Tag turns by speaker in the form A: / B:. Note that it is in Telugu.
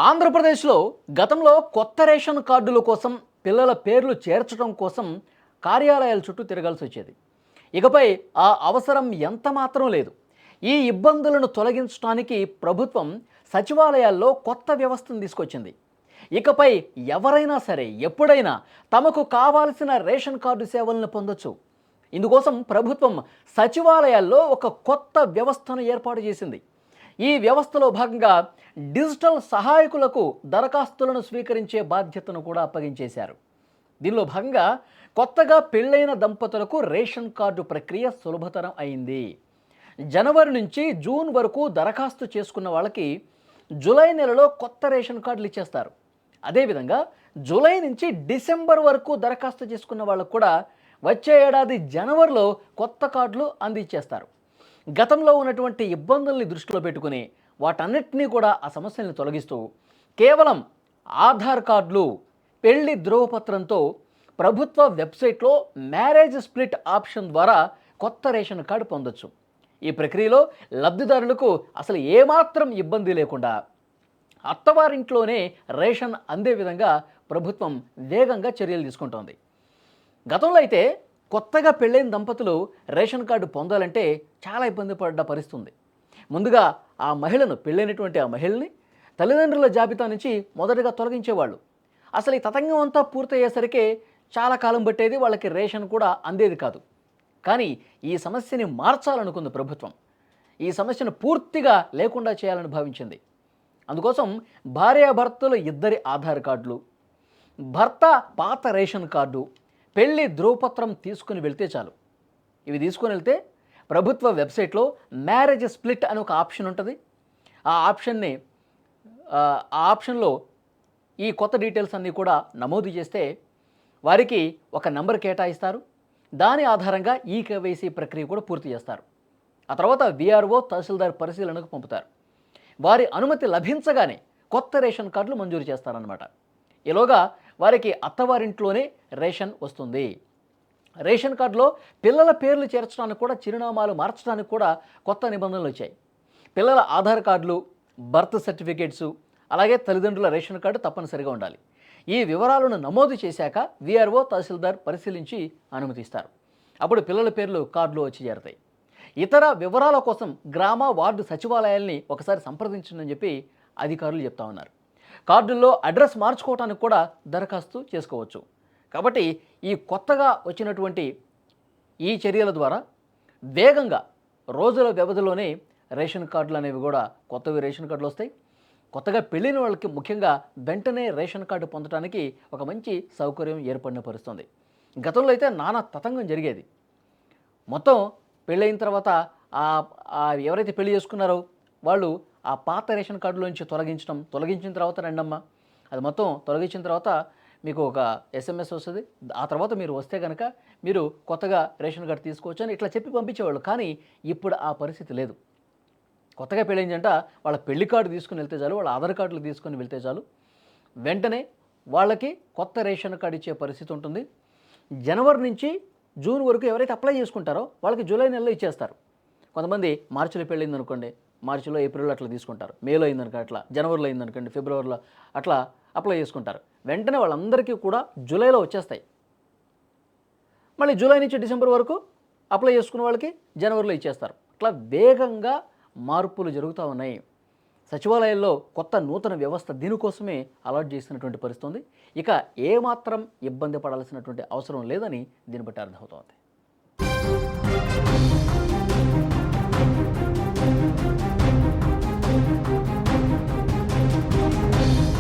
A: ఆంధ్రప్రదేశ్లో గతంలో కొత్త రేషన్ కార్డుల కోసం పిల్లల పేర్లు చేర్చడం కోసం కార్యాలయాల చుట్టూ తిరగాల్సి వచ్చేది. ఇకపై ఆ అవసరం ఎంత మాత్రం లేదు. ఈ ఇబ్బందులను తొలగించడానికి ప్రభుత్వం సచివాలయాల్లో కొత్త వ్యవస్థను తీసుకొచ్చింది. ఇకపై ఎవరైనా సరే ఎప్పుడైనా తమకు కావాల్సిన రేషన్ కార్డు సేవలను పొందొచ్చు. ఇందుకోసం ప్రభుత్వం సచివాలయాల్లో ఒక కొత్త వ్యవస్థను ఏర్పాటు చేసింది. ఈ వ్యవస్థలో భాగంగా డిజిటల్ సహాయకులకు దరఖాస్తులను స్వీకరించే బాధ్యతను కూడా అప్పగించేశారు. దీనిలో భాగంగా కొత్తగా పెళ్ళైన దంపతులకు రేషన్ కార్డు ప్రక్రియ సులభతరం అయింది. జనవరి నుంచి జూన్ వరకు దరఖాస్తు చేసుకున్న వాళ్ళకి జూలై నెలలో కొత్త రేషన్ కార్డులు ఇచ్చేస్తారు. అదేవిధంగా జూలై నుంచి డిసెంబర్ వరకు దరఖాస్తు చేసుకున్న వాళ్ళకు కూడా వచ్చే ఏడాది జనవరిలో కొత్త కార్డులు అందించేస్తారు. గతంలో ఉన్నటువంటి ఇబ్బందుల్ని దృష్టిలో పెట్టుకుని వాటన్నిటినీ కూడా ఆ సమస్యల్ని తొలగిస్తూ కేవలం ఆధార్ కార్డులు, పెళ్లి ధృవపత్రంతో ప్రభుత్వ వెబ్సైట్లో మ్యారేజ్ స్ప్లిట్ ఆప్షన్ ద్వారా కొత్త రేషన్ కార్డు పొందొచ్చు. ఈ ప్రక్రియలో లబ్ధిదారులకు అసలు ఏమాత్రం ఇబ్బంది లేకుండా అత్తవారింట్లోనే రేషన్ అందే విధంగా ప్రభుత్వం వేగంగా చర్యలు తీసుకుంటోంది. గతంలో అయితే కొత్తగా పెళ్ళైన దంపతులు రేషన్ కార్డు పొందాలంటే చాలా ఇబ్బంది పడ్డ పరిస్థితుంది. ముందుగా ఆ మహిళను పెళ్ళైనటువంటి ఆ మహిళని తల్లిదండ్రుల జాబితా నుంచి మొదటగా తొలగించేవాళ్ళు. అసలు ఈ తతంగం అంతా పూర్తయ్యేసరికి చాలా కాలం పట్టేది, వాళ్ళకి రేషన్ కూడా అందేది కాదు. కానీ ఈ సమస్యని మార్చాలనుకుంది ప్రభుత్వం. ఈ సమస్యను పూర్తిగా లేకుండా చేయాలని భావించింది. అందుకోసం భార్యాభర్తలు ఇద్దరి ఆధార్ కార్డులు, భర్త పాత రేషన్ కార్డు, పెళ్లి ధృవపత్రం తీసుకుని వెళ్తే చాలు. ఇవి తీసుకుని వెళ్తే ప్రభుత్వ వెబ్సైట్లో మ్యారేజ్ స్ప్లిట్ అని ఒక ఆప్షన్ ఉంటుంది. ఆ ఆప్షన్లో ఈ కొత్త డీటెయిల్స్ అన్నీ కూడా నమోదు చేస్తే వారికి ఒక నంబర్ కేటాయిస్తారు. దాని ఆధారంగా ఈ కేవైసీ ప్రక్రియ కూడా పూర్తి చేస్తారు. ఆ తర్వాత విఆర్ఓ తహసీల్దార్ పరిశీలనకు పంపుతారు. వారి అనుమతి లభించగానే కొత్త రేషన్ కార్డులు మంజూరు చేస్తారన్నమాట. ఈలోగా వారికి అత్తవారింట్లోనే రేషన్ వస్తుంది. రేషన్ కార్డులో పిల్లల పేర్లు చేర్చడానికి కూడా, చిరునామాలు మార్చడానికి కూడా కొత్త నిబంధనలు వచ్చాయి. పిల్లల ఆధార్ కార్డులు, బర్త్ సర్టిఫికేట్సు, అలాగే తల్లిదండ్రుల రేషన్ కార్డు తప్పనిసరిగా ఉండాలి. ఈ వివరాలను నమోదు చేశాక విఆర్ఓ తహసీల్దార్ పరిశీలించి అనుమతిస్తారు. అప్పుడు పిల్లల పేర్లు కార్డులో వచ్చి చేరతాయి. ఇతర వివరాల కోసం గ్రామ వార్డు సచివాలయాల్ని ఒకసారి సంప్రదించండి చెప్పి అధికారులు చెప్తా ఉన్నారు. కార్డుల్లో అడ్రస్ మార్చుకోవడానికి కూడా దరఖాస్తు చేసుకోవచ్చు. కాబట్టి ఈ కొత్తగా వచ్చినటువంటి ఈ చర్యల ద్వారా వేగంగా రోజుల వ్యవధిలోనే రేషన్ కార్డులు అనేవి కూడా కొత్తవి రేషన్ కార్డులు వస్తాయి. కొత్తగా పెళ్ళిన వాళ్ళకి ముఖ్యంగా వెంటనే రేషన్ కార్డు పొందడానికి ఒక మంచి సౌకర్యం ఏర్పడిన పరుస్తుంది. గతంలో అయితే నానా తతంగం జరిగేది. మొత్తం పెళ్ళైన తర్వాత ఎవరైతే పెళ్లి చేసుకున్నారో వాళ్ళు ఆ పాత రేషన్ కార్డులోంచి తొలగించిన తర్వాత రండమ్మా, అది మొత్తం తొలగించిన తర్వాత మీకు ఒక SMS వస్తుంది. ఆ తర్వాత మీరు వస్తే కనుక మీరు కొత్తగా రేషన్ కార్డు తీసుకోవచ్చు అని ఇట్లా చెప్పి పంపించేవాళ్ళు. కానీ ఇప్పుడు ఆ పరిస్థితి లేదు. కొత్తగా పెళ్ళైందంట వాళ్ళ పెళ్లి కార్డు తీసుకుని వెళ్తే చాలు, వాళ్ళ ఆధార్ కార్డులు తీసుకుని వెళ్తే చాలు, వెంటనే వాళ్ళకి కొత్త రేషన్ కార్డు ఇచ్చే పరిస్థితి ఉంటుంది. జనవరి నుంచి జూన్ వరకు ఎవరైతే అప్లై చేసుకుంటారో వాళ్ళకి జూలై నెలలో ఇచ్చేస్తారు. కొంతమంది మార్చిలో పెళ్ళింది అనుకోండి, మార్చిలో ఏప్రిల్లో అట్లా తీసుకుంటారు. మేలో అయిందనుకో అట్లా, జనవరిలో అయిందనుకోండి ఫిబ్రవరిలో అట్లా అప్లై చేసుకుంటారు. వెంటనే వాళ్ళందరికీ కూడా జూలైలో వచ్చేస్తాయి. మళ్ళీ జూలై నుంచి డిసెంబర్ వరకు అప్లై చేసుకున్న వాళ్ళకి జనవరిలో ఇచ్చేస్తారు. అట్లా వేగంగా మార్పులు జరుగుతూ ఉన్నాయి. సచివాలయాల్లో కొత్త నూతన వ్యవస్థ దీనికోసమే అలాట్ చేసినటువంటి పరిస్థితి ఉంది. ఇక ఏమాత్రం ఇబ్బంది పడాల్సినటువంటి అవసరం లేదని దీన్ని బట్టి అర్థమవుతోంది.